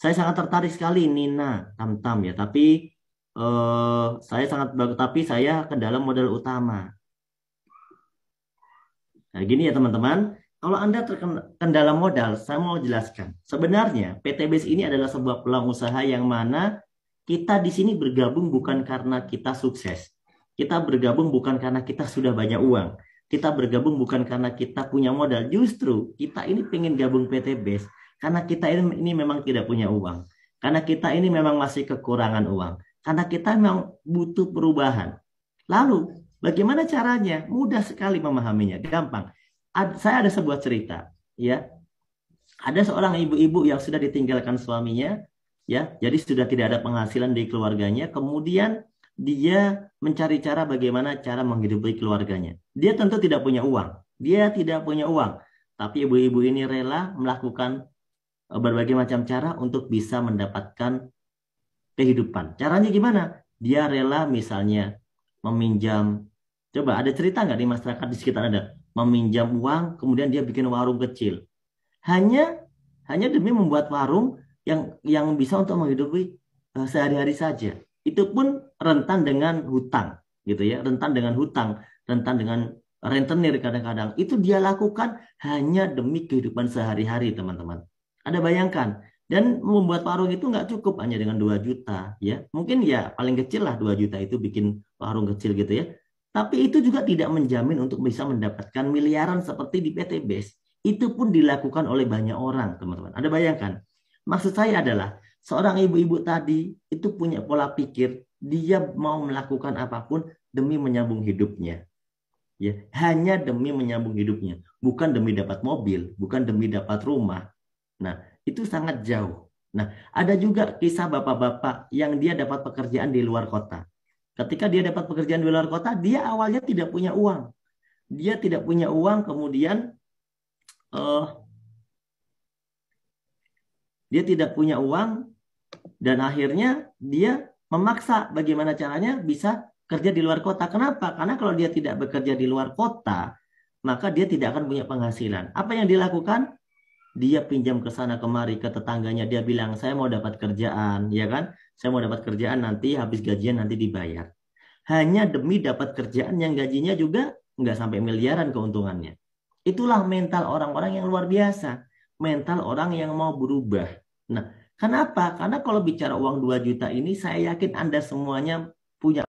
Saya sangat tertarik sekali Nina Tamtam ya, tapi saya sangat bagus, tapi saya ke dalam modal utama. Nah, gini ya teman-teman, kalau Anda terkendala modal, saya mau jelaskan. Sebenarnya PTBS ini adalah sebuah peluang usaha yang mana kita di sini bergabung bukan karena kita sukses. Kita bergabung bukan karena kita sudah banyak uang. Kita bergabung bukan karena kita punya modal. Justru kita ini pengen gabung PTBS karena kita ini memang tidak punya uang. Karena kita ini memang masih kekurangan uang. Karena kita memang butuh perubahan. Lalu, bagaimana caranya? Mudah sekali memahaminya, gampang. Saya ada sebuah cerita, ya. Ada seorang ibu-ibu yang sudah ditinggalkan suaminya, ya. Jadi sudah tidak ada penghasilan di keluarganya. Kemudian dia mencari cara bagaimana cara menghidupi keluarganya. Dia tentu tidak punya uang. Dia tidak punya uang. Tapi ibu-ibu ini rela melakukan berbagai macam cara untuk bisa mendapatkan kehidupan. Caranya gimana? Dia rela misalnya meminjam. Coba ada cerita nggak di masyarakat di sekitar Anda? Meminjam uang, kemudian dia bikin warung kecil. Hanya hanya demi membuat warung yang bisa untuk menghidupi sehari-hari saja. Itu pun rentan dengan hutang, gitu ya, rentan dengan hutang, rentan dengan rentenir kadang-kadang. Itu dia lakukan hanya demi kehidupan sehari-hari, teman-teman. Ada bayangkan, dan membuat warung itu nggak cukup hanya dengan 2 juta, ya. Mungkin ya paling kecil lah 2 juta itu bikin warung kecil gitu ya. Tapi itu juga tidak menjamin untuk bisa mendapatkan miliaran seperti di PTBS. Itu pun dilakukan oleh banyak orang, teman-teman. Ada bayangkan? Maksud saya adalah seorang ibu-ibu tadi itu punya pola pikir, dia mau melakukan apapun demi menyambung hidupnya. Ya, hanya demi menyambung hidupnya, bukan demi dapat mobil, bukan demi dapat rumah. Nah, itu sangat jauh. Nah, ada juga kisah bapak-bapak yang dia dapat pekerjaan di luar kota. Ketika dia dapat pekerjaan di luar kota, dia awalnya tidak punya uang. Dia tidak punya uang, kemudian eh, dia tidak punya uang dan akhirnya dia memaksa bagaimana caranya bisa kerja di luar kota. Kenapa? Karena kalau dia tidak bekerja di luar kota, maka dia tidak akan punya penghasilan. Apa yang dilakukan? Dia pinjam ke sana kemari ke tetangganya. Dia bilang, saya mau dapat kerjaan, ya kan? Saya mau dapat kerjaan nanti habis gajian nanti dibayar. Hanya demi dapat kerjaan yang gajinya juga nggak sampai miliaran keuntungannya. Itulah mental orang-orang yang luar biasa. Mental orang yang mau berubah. Nah, kenapa? Karena kalau bicara uang 2 juta ini, saya yakin Anda semuanya punya